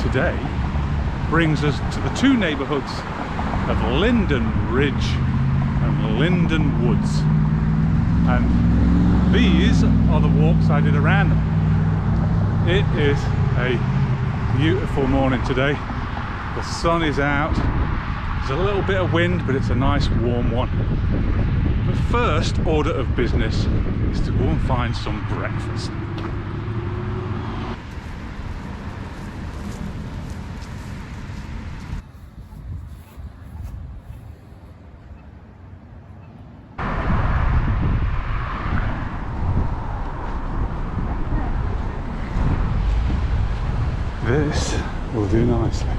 today brings us to the two neighbourhoods of Linden Ridge and Linden Woods, and these are the walks I did around them. It is a beautiful morning today. The sun is out, there's a little bit of wind, but it's a nice warm one. The first order of business is to go and find some breakfast. This will do nicely.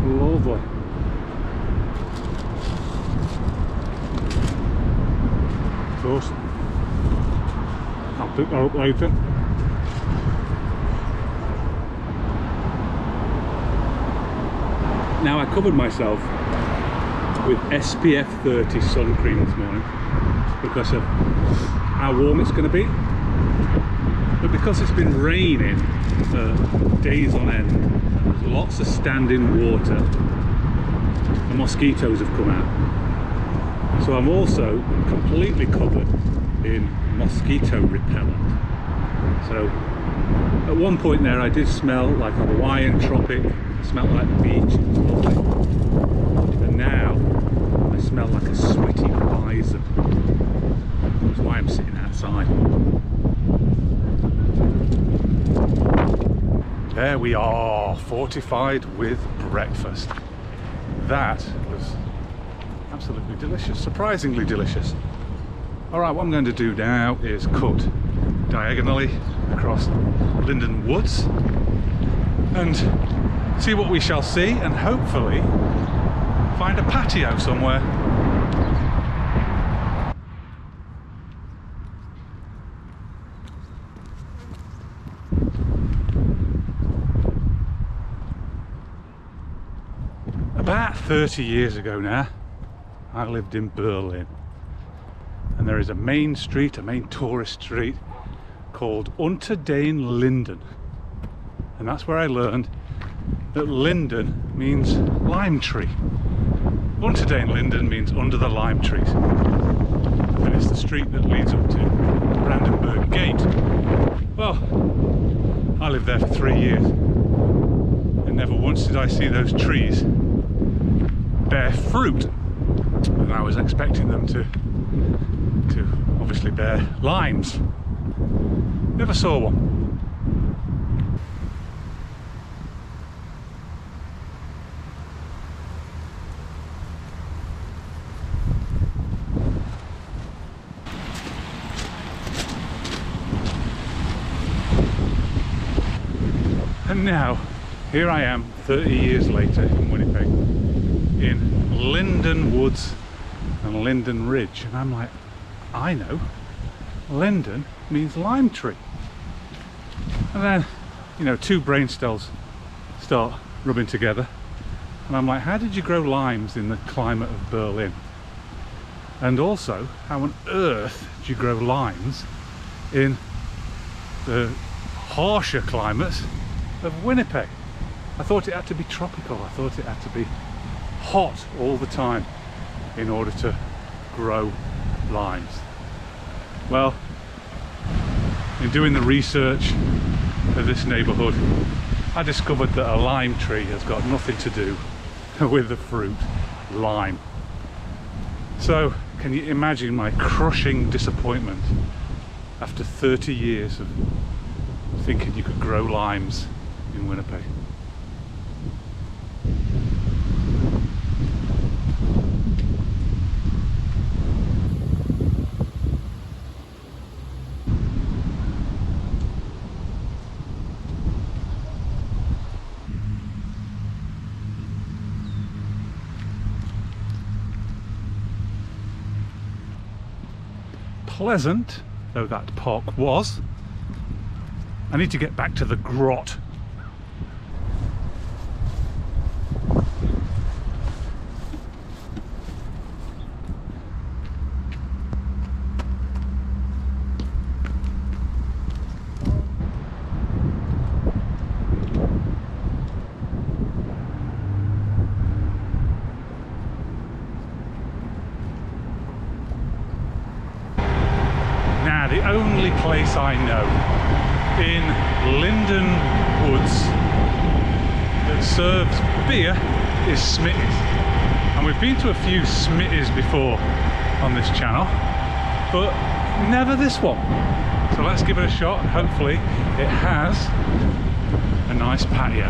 Lovely. Toast. I'll pick that up later. Now, I covered myself with SPF 30 sun cream this morning because of how warm it's going to be, but because it's been raining for days on end, there's lots of standing water, the mosquitoes have come out, so I'm also completely covered in mosquito repellent. So at one point there I did smell like a Hawaiian tropic, smelled like the beach, it was lovely. And now I smell like a sweaty bison. That's why I'm sitting outside. There we are, fortified with breakfast. That was absolutely delicious, surprisingly delicious. Alright, what I'm going to do now is cut diagonally across Linden Woods and see what we shall see, and hopefully find a patio somewhere. About 30 years ago now, I lived in Berlin, and there is a main street, a main tourist street called Unter den Linden, and that's where I learned that Linden means lime tree. Unter den Linden means under the lime trees, and it's the street that leads up to Brandenburg Gate. Well, I lived there for 3 years, and never once did I see those trees bear fruit, and I was expecting them to obviously bear limes. Never saw one. And now, here I am 30 years later in Winnipeg, in Linden Woods and Linden Ridge, and I'm like, I know, Linden means lime tree. And then, you know, two brain cells start rubbing together, and I'm like, how did you grow limes in the climate of Berlin? And also, how on earth did you grow limes in the harsher climates of Winnipeg? I thought it had to be tropical, I thought it had to be hot all the time in order to grow limes. Well, in doing the research for this neighbourhood, I discovered that a lime tree has got nothing to do with the fruit lime. So can you imagine my crushing disappointment after 30 years of thinking you could grow limes in Winnipeg? pleasant though that park was, I need to get back to the grot. Now, the only place I know in Linden Woods that serves beer is Smitty's. And we've been to a few Smitty's before on this channel, but never this one. So let's give it a shot. Hopefully it has a nice patio.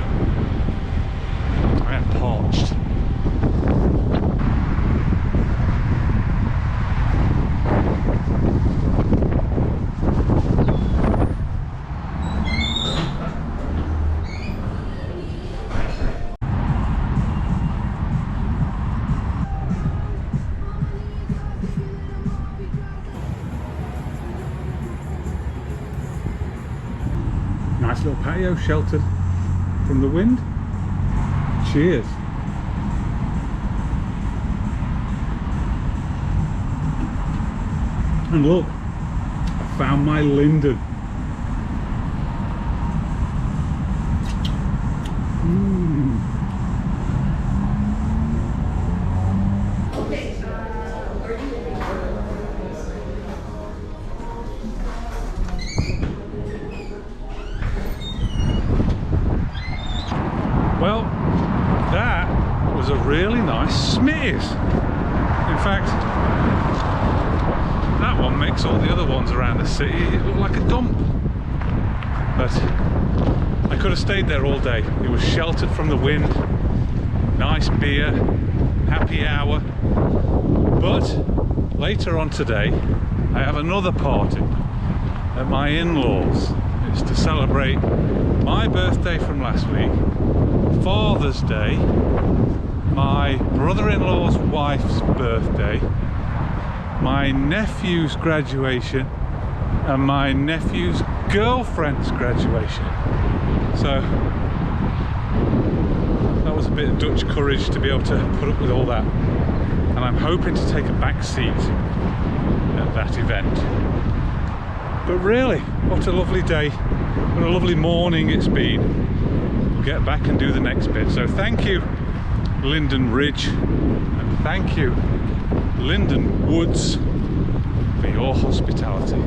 I am parched. Nice little patio, sheltered from the wind. Cheers. And look, I found my Linden. Well, that was a really nice Smitty's. In fact, that one makes all the other ones around the city look like a dump. But I could have stayed there all day. It was sheltered from the wind, nice beer, happy hour. But later on today, I have another party at my in-laws. It's to celebrate my birthday from last week, Father's Day, my brother-in-law's wife's birthday, my nephew's graduation, and my nephew's girlfriend's graduation. So that was a bit of Dutch courage to be able to put up with all that. And I'm hoping to take a back seat at that event. But really, what a lovely day, what a lovely morning it's been. We'll get back and do the next bit. So thank you, Linden Ridge, and thank you, Linden Woods, for your hospitality.